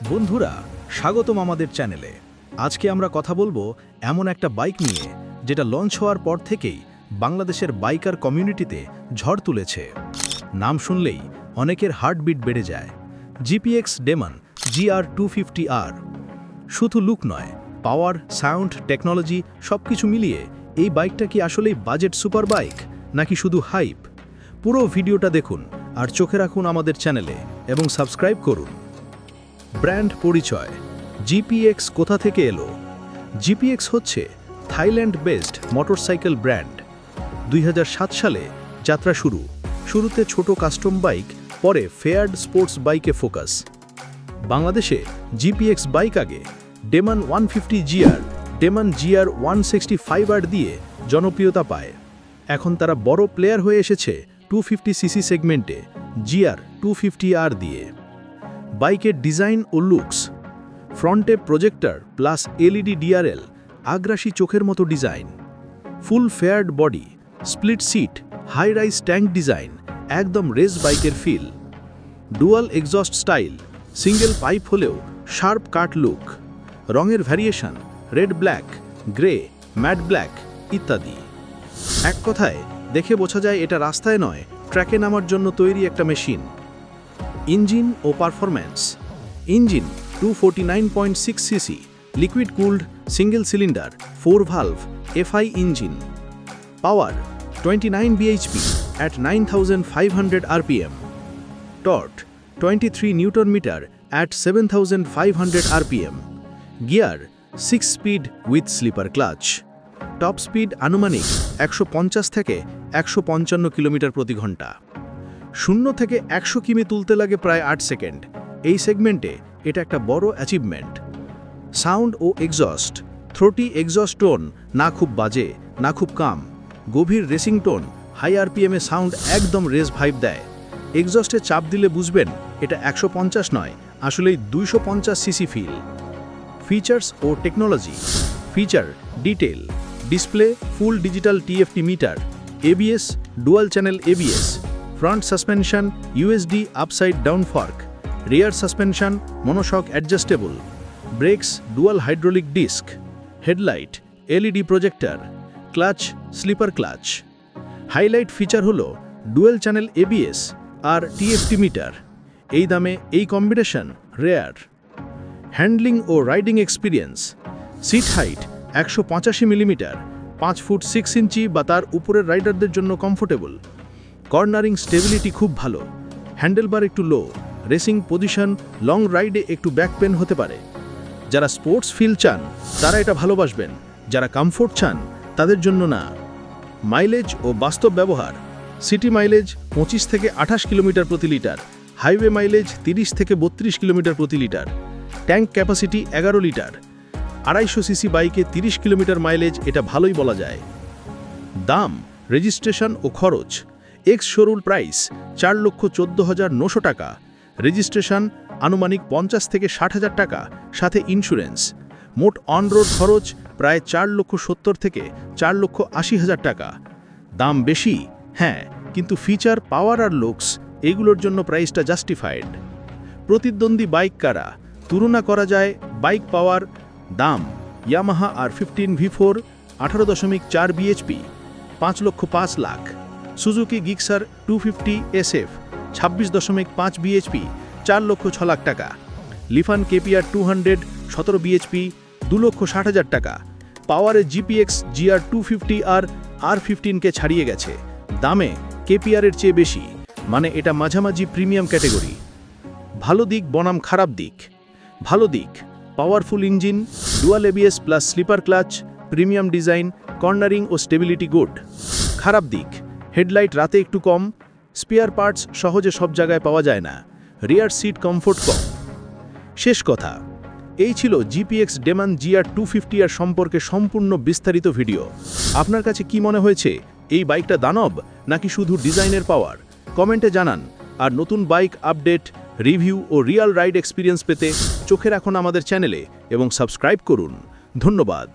বন্ধুরা, স্বাগতম আমাদের চ্যানেলে। আজকে আমরা কথা বলবো এমন একটা বাইক নিয়ে যেটা লঞ্চ হওয়ার পর থেকেই বাংলাদেশের বাইকার কমিউনিটিতে ঝড় তুলেছে। নাম শুনলেই অনেকের হার্টবিট বেড়ে যায়। GPX Demon GR250R। শুধু লুক নয়, পাওয়ার, সাউন্ড, টেকনোলজি সবকিছু মিলিয়ে এই বাইকটা কি আসলেই বাজেট সুপার বাইক নাকি শুধু হাইপ? পুরো ভিডিওটা দেখুন আর চোখে রাখুন আমাদের চ্যানেলে এবং সাবস্ক্রাইব করুন। ব্র্যান্ড পরিচয়। জিপিএক্স কোথা থেকে এলো? জিপিএক্স হচ্ছে থাইল্যান্ড বেসড মোটরসাইকেল ব্র্যান্ড। 2007 সালে যাত্রা শুরুতে ছোট কাস্টম বাইক, পরে ফেয়ার্ড স্পোর্টস বাইকে ফোকাস। বাংলাদেশে জিপিএক্স বাইক আগে ডেমন 150GR, ডেমন GR165R দিয়ে জনপ্রিয়তা পায়। এখন তারা বড় প্লেয়ার হয়ে এসেছে 250cc সেগমেন্টে GR250R দিয়ে। বাইকের ডিজাইন ও লুকস। ফ্রন্টে প্রজেক্টর প্লাস এলইডি ডিআরএল, আগ্রাসী চোখের মতো design. Full faired body, split seat, high rise tank design, একদম রেস বাইকের feel. Dual exhaust style, single pipe হলেও শার্প কাট লুক। রঙের variation red black, grey, matte black ইত্যাদি। এক কথায় দেখে বোঝা যায় এটা রাস্তায় নয়, ট্র্যাকে নামার জন্য তৈরি একটা মেশিন। ইঞ্জিন ও performance. Engine 249.6cc, liquid cooled, single cylinder, 4 valve FI engine. Power 29 bhp at 9500 rpm. Torque 23 newton metre at 7500 rpm. Gear 6 speed with slipper clutch. Top speed আনুমানিক 150 থেকে 155 কিলোমিটার প্রতি ঘন্টা। 0 থেকে 100 কিমি তুলতে লাগে প্রায় 8 সেকেন্ড। এই সেগমেন্টে এটা একটা বড় achievement. Sound oh exhaust. থ্রোটি exhaust tone না খুব বাজে না খুব কাম, গভীর রেসিং টোন, হাই আরপিএমে সাউন্ড একদম রেস ভাইব দেয়। এক্সস্টে চাপ দিলে বুঝবেন এটা 150 নয়, আসলেই 250cc ফিল। ফিচার্স ও technology. Feature detail, display full digital TFT meter, ABS dual channel ABS, front suspension USD upside down fork, rear suspension monoshock adjustable, brakes dual hydraulic disc, headlight LED projector, clutch slipper clutch. Highlight feature হলো dual channel ABS আর TFT meter. এই দামে এই combination rare. Handling ও riding experience. Seat height 185 millimetre, 5 foot 6 inch বা তার উপরের রাইডারদের জন্য কমফোর্টেবল। কর্নারিং স্টেবিলিটি খুব ভালো। হ্যান্ডেলবার একটু লো, রেসিং পজিশন, লং রাইডে একটু ব্যাক পেন হতে পারে। যারা স্পোর্টস ফিল চান তারা এটা ভালোবাসবেন, যারা কমফোর্ট চান তাদের জন্য না। মাইলেজ ও বাস্তব ব্যবহার। সিটি মাইলেজ 25 থেকে 28 কিলোমিটার প্রতি লিটার, হাইওয়ে মাইলেজ 30 থেকে 32 কিলোমিটার প্রতি litre. Tank capacity 11 litre. 250cc বাইকে 30 কিলোমিটার মাইলেজ, এটা ভালোই বলা যায়। দাম, রেজিস্ট্রেশন ও খরচ। এক্স শোরুম প্রাইস 4,14,900 টাকা। রেজিস্ট্রেশন আনুমানিক 50 থেকে 60,000 টাকা, সাথে ইন্স্যুরেন্স। মোট অন-রোড খরচ প্রায় 4,70,000 থেকে 4,80,000 টাকা। দাম বেশি, হ্যাঁ, কিন্তু ফিচার, পাওয়ার আর লুকস এগুলোর জন্য প্রাইসটা জাস্টিফাইড। প্রতিদ্বন্দ্বী বাইক কারা? তুলনা করা যায় বাইক পাওয়ার। দাম, Yamaha R15 V4 18.4 bhp 5,05,00,000। Suzuki Gixxer 250 SF 26.5 bhp 4,06,00,000 টাকা। লিফান KPR 200 17 bhp 2,60,000 টাকা। পাওয়ারে জিপিএক্স GR250R R15কে ছাড়িয়ে গেছে। দামে KPR এর চেয়ে বেশি, মানে এটা মাঝামাঝি প্রিমিয়াম ক্যাটেগরি। ভালো দিক বনাম খারাপ দিক। ভালো দিক, powerful engine, dual ABS plus slipper clutch, premium design, cornering ও স্টেবিলিটি গুড। খারাপ দিক, হেডলাইট রাতে একটু কম, স্পেয়ার পার্টস সহজে সব জায়গায় পাওয়া যায় না, রিয়ার সিট কমফোর্ট কম। শেষ কথা, এই ছিল জিপিএক্স ডেমন GR250R সম্পর্কে সম্পূর্ণ বিস্তারিত ভিডিও। আপনার কাছে কি মনে হয়েছে? এই বাইকটা দানব নাকি শুধু ডিজাইনের পাওয়ার? কমেন্টে জানান। আর নতুন বাইক আপডেট, রিভিউ ও রিয়াল রাইড এক্সপিরিয়েন্স পেতে চোখে রাখুন আমাদের চ্যানেলে এবং সাবস্ক্রাইব করুন। ধন্যবাদ।